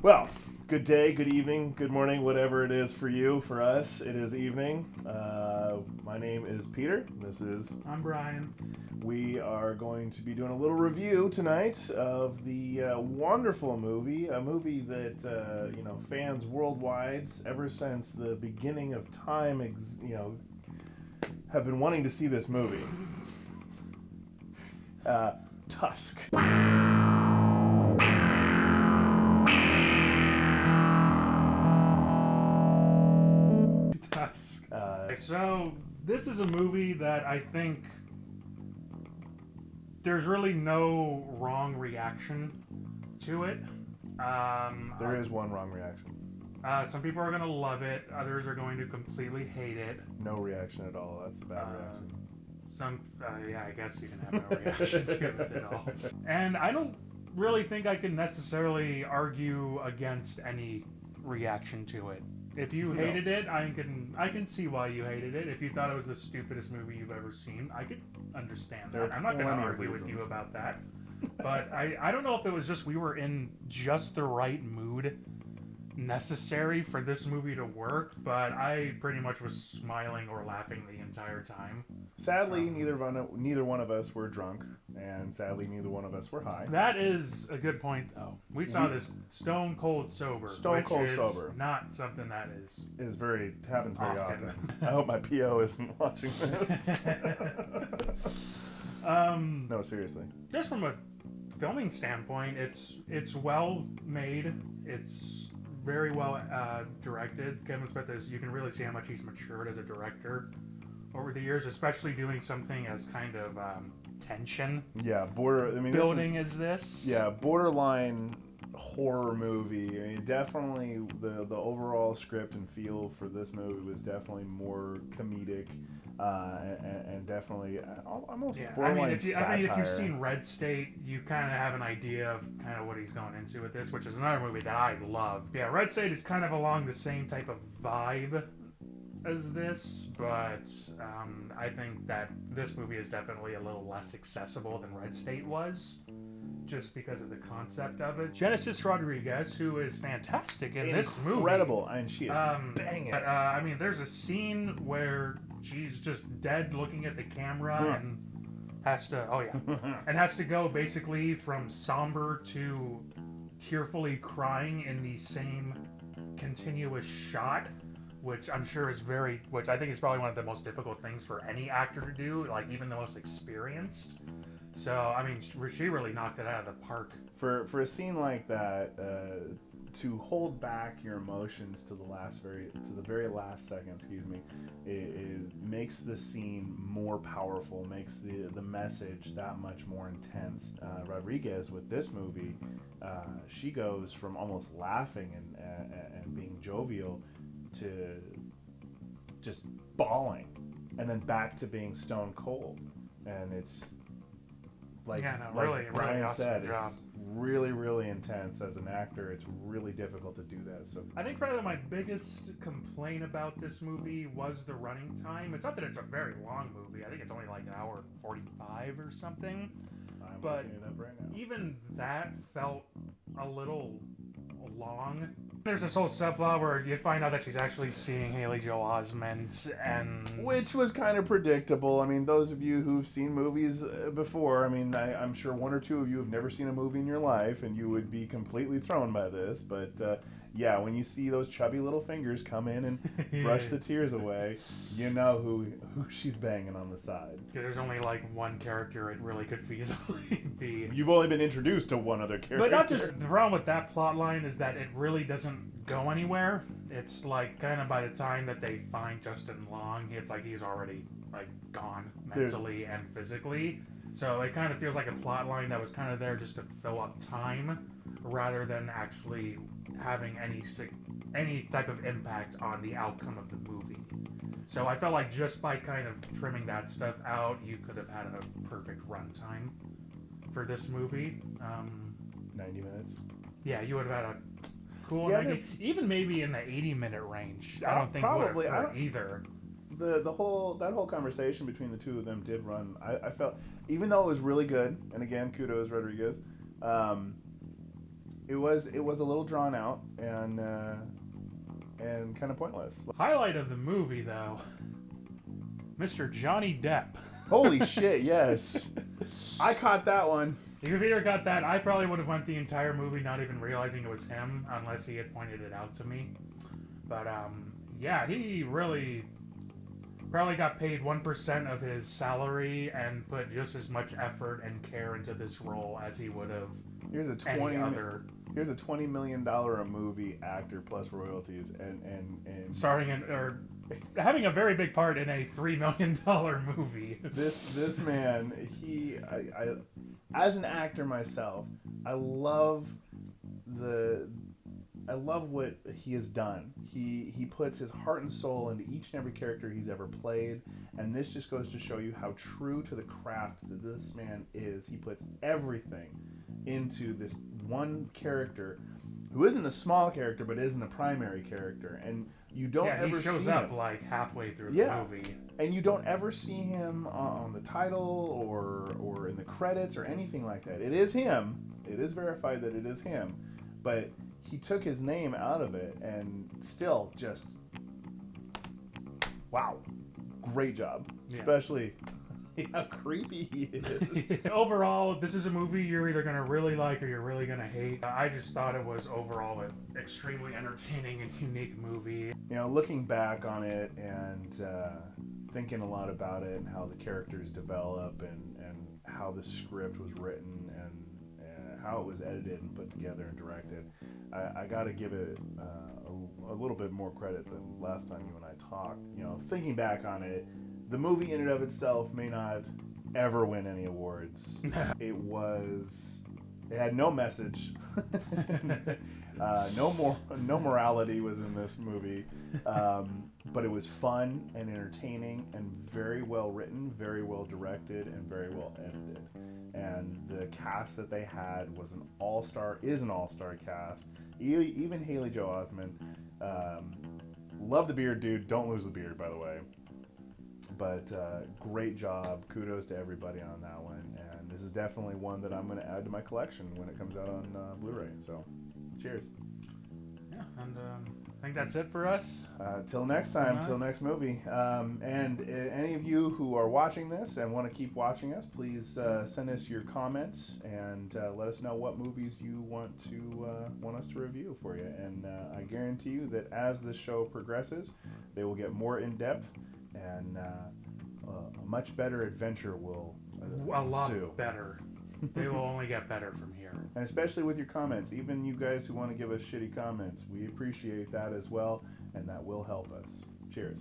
Well, good day, good evening, good morning, whatever it is for you. For us, it is evening. My name is Peter. I'm Brian. We are going to be doing a little review tonight of the wonderful movie, a movie that fans worldwide, ever since the beginning of time, have been wanting to see this movie. Tusk. Tusk. So this is a movie that I think there's really no wrong reaction to it. There is one wrong reaction. Some people are going to love it. Others are going to completely hate it. No reaction at all. That's a bad reaction. I guess you can have no reaction to it at all. And I don't really think I can necessarily argue against any reaction to it. If you hated it, I can see why you hated it. If you thought it was the stupidest movie you've ever seen, I could understand that. I'm not going to argue with you about that. But I don't know if it was just we were in just the right mood necessary for this movie to work, but I pretty much was smiling or laughing the entire time. Sadly, neither one of us were drunk, and sadly, neither one of us were high. That is a good point, though. We saw this stone cold sober. Not something that happens very often. I hope my PO isn't watching this. No, seriously. Just from a filming standpoint, it's well made. It's very well directed. Kevin Smith you can really see how much he's matured as a director over the years, especially doing something as kind of tension. Yeah, building is this. Yeah, borderline horror movie. I mean, definitely the overall script and feel for this movie was definitely more comedic. And definitely almost borderline satire. If you've seen Red State, you kind of have an idea of kind of what he's going into with this, which is another movie that I love. Yeah, Red State is kind of along the same type of vibe as this, but I think that this movie is definitely a little less accessible than Red State was, just because of the concept of it. Genesis Rodriguez, who is fantastic in this movie. Incredible, and she is banging. But, there's a scene where she's just dead looking at the camera and has to go basically from somber to tearfully crying in the same continuous shot, which I'm sure which I think is probably one of the most difficult things for any actor to do, like even the most experienced. So, I mean, she really knocked it out of the park. For a scene like that, to hold back your emotions to the very last second, it makes the scene more powerful, makes the message that much more intense. Rodriguez with this movie, she goes from almost laughing and being jovial to just bawling, and then back to being stone cold, and it's. Really Brian awesome said, job. It's really, really intense. As an actor, it's really difficult to do that. So I think probably my biggest complaint about this movie was the running time. It's not that it's a very long movie. I think it's only like an hour 45 or something. But even that felt a little long. There's this whole subplot where you find out that she's actually seeing Haley Joel Osment, which was kind of predictable. I mean, those of you who've seen movies before, I mean, I'm sure one or two of you have never seen a movie in your life, and you would be completely thrown by this. But yeah, when you see those chubby little fingers come in and brush the tears away, you know who she's banging on the side. Yeah, there's only like one character it really could feasibly be. You've only been introduced to one other character. But not just the problem with that plot line is that it really doesn't go anywhere. It's like kind of by the time that they find Justin Long, it's like he's already like gone mentally and physically. So it kind of feels like a plot line that was kind of there just to fill up time, rather than actually having any type of impact on the outcome of the movie. So I felt like just by kind of trimming that stuff out, you could have had a perfect runtime for this movie. 90 minutes. Yeah, you would have had a cool 90, even maybe in the 80-minute range. I don't think probably would have either. That whole conversation between the two of them did run. I felt, even though it was really good, and again, kudos Rodriguez. it was a little drawn out and kind of pointless. Highlight of the movie, though, Mr. Johnny Depp. Holy shit! Yes, I caught that one. If Peter got that, I probably would have went the entire movie not even realizing it was him, unless he had pointed it out to me. But yeah, he really probably got paid 1% of his salary and put just as much effort and care into this role as he would have Here's a any other. Here's a $20 million a movie actor plus royalties and Starring in, or having a very big part in a $3 million movie. This man, I as an actor myself, I love what he has done. He puts his heart and soul into each and every character he's ever played, and this just goes to show you how true to the craft that this man is. He puts everything into this one character who isn't a small character but isn't a primary character, and you don't ever he shows see up him. like halfway through the movie. And you don't ever see him on the title or in the credits or anything like that. It is him. It is verified that it is him. But he took his name out of it and still just, wow. Great job. Yeah. Especially how creepy he is. Overall, this is a movie you're either going to really like or you're really going to hate. I just thought it was overall an extremely entertaining and unique movie. You know, looking back on it and thinking a lot about it and how the characters develop and how the script was written and how it was edited and put together and directed, I got to give it a little bit more credit than last time you and I talked. You know, thinking back on it, the movie in and of itself may not ever win any awards. It had no message. No morality was in this movie. But it was fun and entertaining and very well written, very well directed, and very well edited. And the cast that they had is an all-star cast. Even Haley Joel Osment. Love the beard, dude. Don't lose the beard, by the way. But great job. Kudos to everybody on that one. And this is definitely one that I'm going to add to my collection when it comes out on Blu-ray. So, cheers. Yeah, and I think that's it for us. Till next time, till next movie. And any of you who are watching this and want to keep watching us, please send us your comments and let us know what movies you want us to review for you. And I guarantee you that as this show progresses, they will get more in depth, and a much better adventure will a lot ensue. Better. They will only get better from here. And especially with your comments, even you guys who want to give us shitty comments, we appreciate that as well, and that will help us. Cheers.